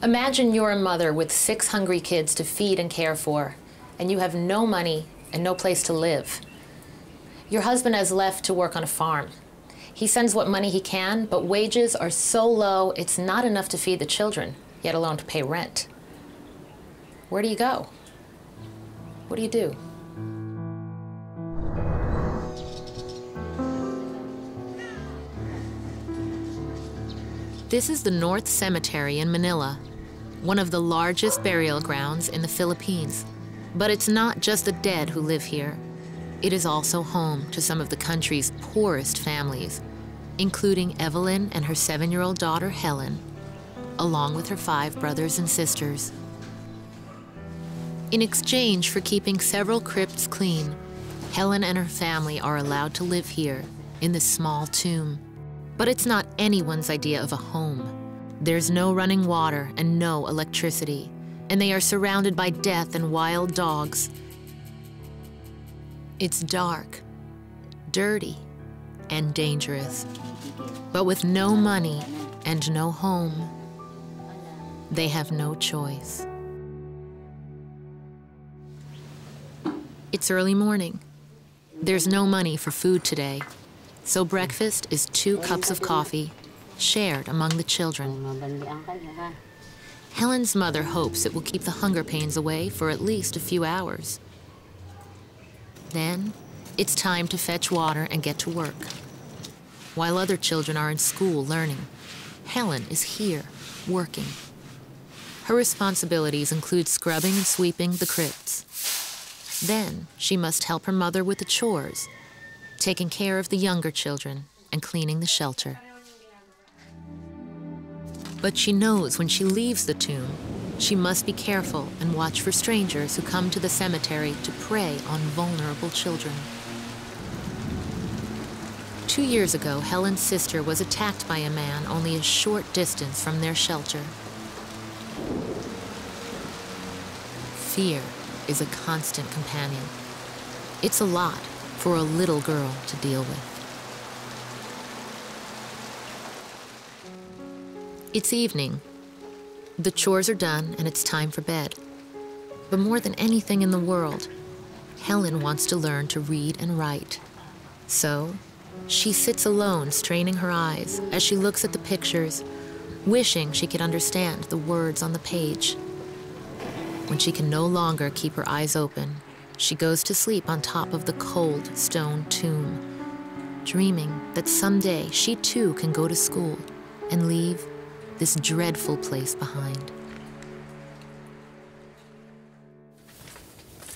Imagine you're a mother with 6 hungry kids to feed and care for, and you have no money and no place to live. Your husband has left to work on a farm. He sends what money he can, but wages are so low it's not enough to feed the children, yet alone to pay rent. Where do you go? What do you do? This is the North Cemetery in Manila, one of the largest burial grounds in the Philippines. But it's not just the dead who live here. It is also home to some of the country's poorest families, including Evelyn and her 7-year-old daughter, Helen, along with her 5 brothers and sisters. In exchange for keeping several crypts clean, Helen and her family are allowed to live here in this small tomb. But it's not anyone's idea of a home. There's no running water and no electricity, and they are surrounded by death and wild dogs. It's dark, dirty, and dangerous. But with no money and no home, they have no choice. It's early morning. There's no money for food today, so breakfast is 2 cups of coffee, shared among the children. Helen's mother hopes it will keep the hunger pains away for at least a few hours. Then, it's time to fetch water and get to work. While other children are in school learning, Helen is here, working. Her responsibilities include scrubbing and sweeping the crypts. Then, she must help her mother with the chores, taking care of the younger children and cleaning the shelter. But she knows when she leaves the tomb, she must be careful and watch for strangers who come to the cemetery to prey on vulnerable children. 2 years ago, Helen's sister was attacked by a man only a short distance from their shelter. Fear is a constant companion. It's a lot for a little girl to deal with. It's evening. The chores are done and it's time for bed. But more than anything in the world, Helen wants to learn to read and write. So, she sits alone, straining her eyes as she looks at the pictures, wishing she could understand the words on the page. When she can no longer keep her eyes open, she goes to sleep on top of the cold stone tomb, dreaming that someday she too can go to school and leave this dreadful place behind.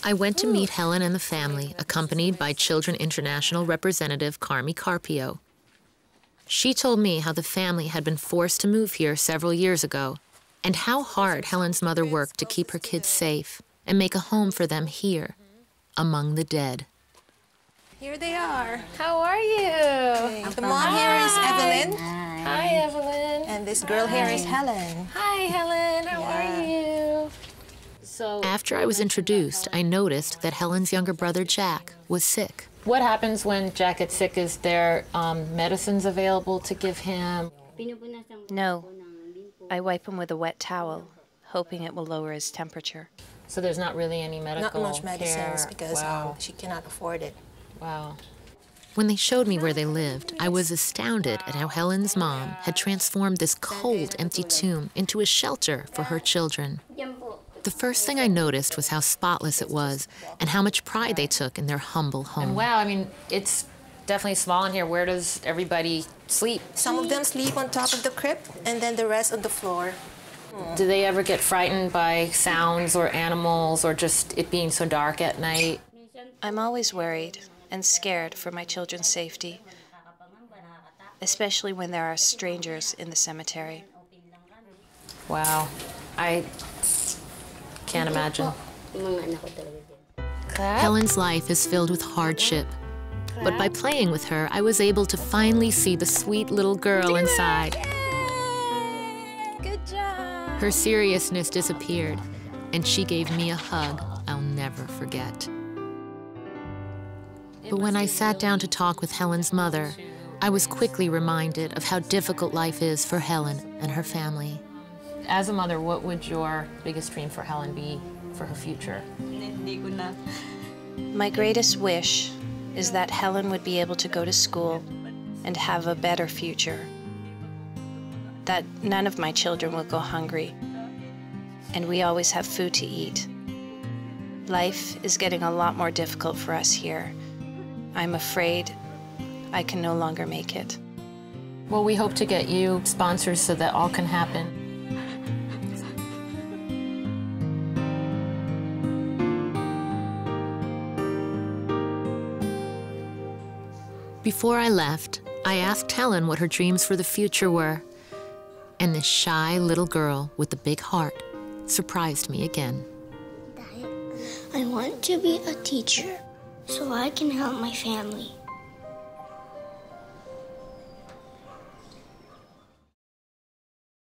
I went to meet Helen and the family, accompanied by Children International representative Carmi Carpio. She told me how the family had been forced to move here several years ago, and how hard Helen's mother worked to keep her kids safe and make a home for them here, among the dead. Here they are. How are you? The mom here is Evelyn. Hi, Evelyn. And this girl here is Helen. Hi, Helen. How are you? After I was introduced, I noticed that Helen's younger brother, Jack, was sick. What happens when Jack gets sick? Is there medicines available to give him? No. I wipe him with a wet towel, hoping it will lower his temperature. So there's not really any medical Not much medicines care. because Wow. she cannot afford it. Wow. When they showed me where they lived, I was astounded at how Helen's mom had transformed this cold, empty tomb into a shelter for her children. The first thing I noticed was how spotless it was and how much pride they took in their humble home. And wow, I mean, it's definitely small in here. Where does everybody sleep? Some of them sleep on top of the crypt and then the rest on the floor. Do they ever get frightened by sounds or animals or just it being so dark at night? I'm always worried and scared for my children's safety, especially when there are strangers in the cemetery. Wow, I can't imagine. Helen's life is filled with hardship, but by playing with her, I was able to finally see the sweet little girl inside. Good job! Her seriousness disappeared, and she gave me a hug I'll never forget. But when I sat down to talk with Helen's mother, I was quickly reminded of how difficult life is for Helen and her family. As a mother, what would your biggest dream for Helen be for her future? My greatest wish is that Helen would be able to go to school and have a better future. That none of my children will go hungry, and we always have food to eat. Life is getting a lot more difficult for us here. I'm afraid I can no longer make it. Well, we hope to get you sponsors so that all can happen. Before I left, I asked Helen what her dreams for the future were. And this shy little girl with the big heart surprised me again. I want to be a teacher so I can help my family.